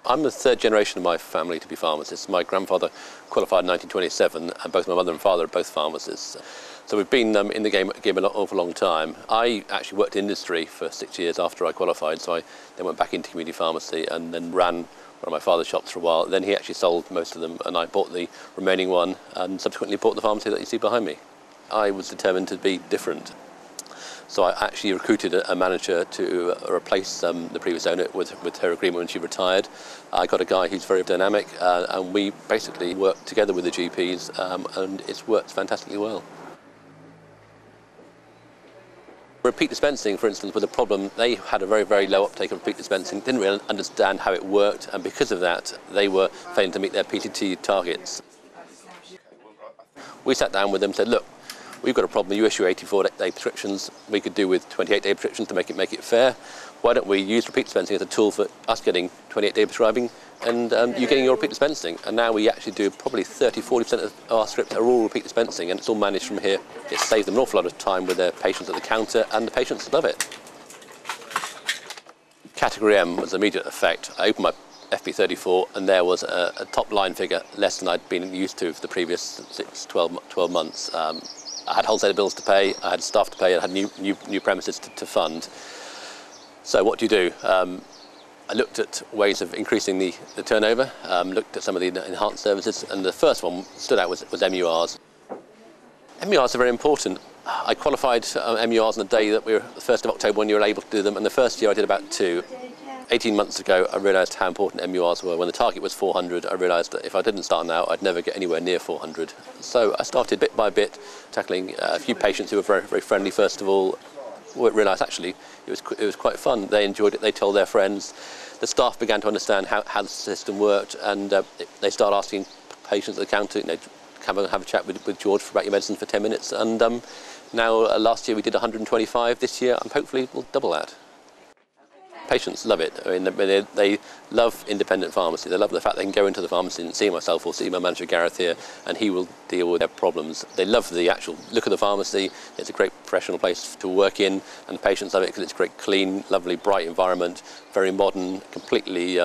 I'm the third generation of my family to be pharmacists. My grandfather qualified in 1927, and both my mother and father are both pharmacists. So we've been in the game an awful long time. I actually worked in industry for 6 years after I qualified, so I then went back into community pharmacy and then ran one of my father's shops for a while. Then he actually sold most of them, and I bought the remaining one and subsequently bought the pharmacy that you see behind me. I was determined to be different. So I actually recruited a manager to replace the previous owner with her agreement when she retired. I got a guy who's very dynamic, and we basically worked together with the GPs, and it's worked fantastically well. Repeat dispensing, for instance, was a problem. They had a very, very low uptake of repeat dispensing, didn't really understand how it worked, and because of that, they were failing to meet their PCT targets. We sat down with them and said, look, we've got a problem. You issue 84-day prescriptions. We could do with 28-day prescriptions to make it fair. Why don't we use repeat dispensing as a tool for us getting 28-day prescribing and you getting your repeat dispensing? And now we actually do probably 30–40% of our scripts are all repeat dispensing, and it's all managed from here. It saves them an awful lot of time with their patients at the counter, and the patients love it. Category M was an immediate effect. I opened my FP34 and there was a top line figure less than I'd been used to for the previous 12 months. I had wholesale bills to pay, I had staff to pay, I had new premises to fund. So what do? I looked at ways of increasing the turnover, looked at some of the enhanced services, and the first one stood out was MURs. MURs are very important. I qualified MURs on the day that we were the 1st of October when you were able to do them, and the first year I did about 2. 18 months ago, I realised how important MURs were. When the target was 400, I realised that if I didn't start now, I'd never get anywhere near 400. So I started bit by bit, tackling a few patients who were very, very friendly, first of all. We realised actually it was quite fun. They enjoyed it, they told their friends. The staff began to understand how the system worked, and they started asking patients at the counter, have a chat with George about your medicine for 10 minutes. And now, last year we did 125. This year, hopefully we'll double that. Patients love it. I mean, they love independent pharmacy. They love the fact they can go into the pharmacy and see myself or see my manager Gareth here, and he will deal with their problems. They love the actual look of the pharmacy. It's a great professional place to work in, and the patients love it because it's a great, clean, lovely, bright environment, very modern, completely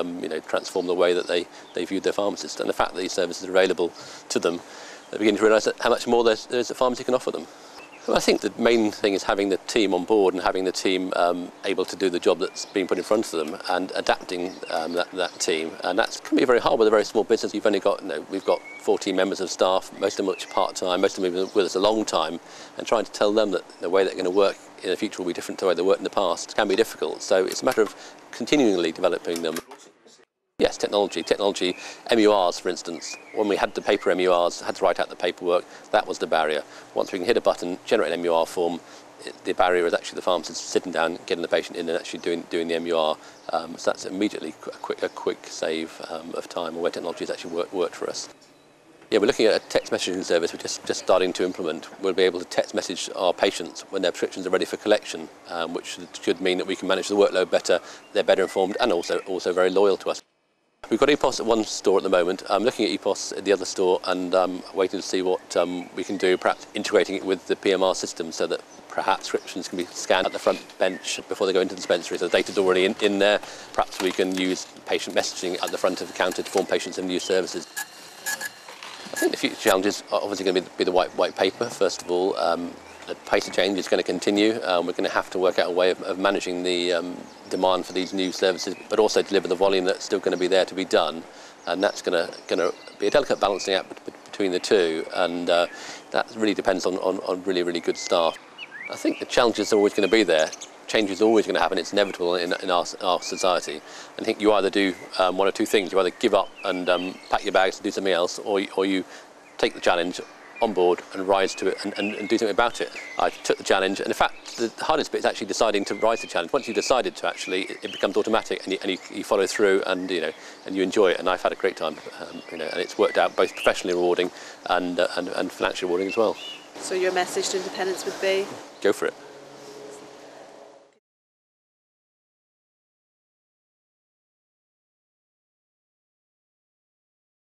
transform the way that they viewed their pharmacist. And the fact that these services are available to them, they begin to realise how much more there is that pharmacy can offer them. Well, I think the main thing is having the team on board and having the team able to do the job that's being put in front of them, and adapting that team. And that can be very hard with a very small business. You've only got, we've got 14 members of staff, most of them part-time, most of them have been with us a long time, and trying to tell them that the way they're going to work in the future will be different to the way they worked in the past can be difficult. So it's a matter of continually developing them. Yes, technology, MURs for instance. When we had the paper MURs, had to write out the paperwork, that was the barrier. Once we can hit a button, generate an MUR form, the barrier is actually the pharmacist sitting down, getting the patient in and actually doing the MUR. So that's immediately a quick save of time, where technology has actually worked for us. Yeah, we're looking at a text messaging service we're just starting to implement. We'll be able to text message our patients when their prescriptions are ready for collection, which should mean that we can manage the workload better, they're better informed, and also very loyal to us. We've got EPOS at one store at the moment. I'm looking at EPOS at the other store, and waiting to see what we can do, perhaps integrating it with the PMR system so that perhaps prescriptions can be scanned at the front bench before they go into the dispensary, so the data's already in there. Perhaps we can use patient messaging at the front of the counter to inform patients of new services. I think the future challenges are obviously going to be the white paper, first of all. The pace of change is going to continue. We're going to have to work out a way of managing the demand for these new services, but also deliver the volume that's still going to be there to be done. And that's going to be a delicate balancing act between the two, and that really depends on really, really good staff. I think the challenges are always going to be there. Change is always going to happen. It's inevitable in our society. And I think you either do one or two things. You either give up and pack your bags and do something else, or you take the challenge on board and rise to it and do something about it. I took the challenge, and in fact the hardest bit is actually deciding to rise to the challenge. Once you've decided to, actually it becomes automatic, and you follow through, and you enjoy it. And I've had a great time, and it's worked out both professionally rewarding and financially rewarding as well. So your message to independents would be? Go for it.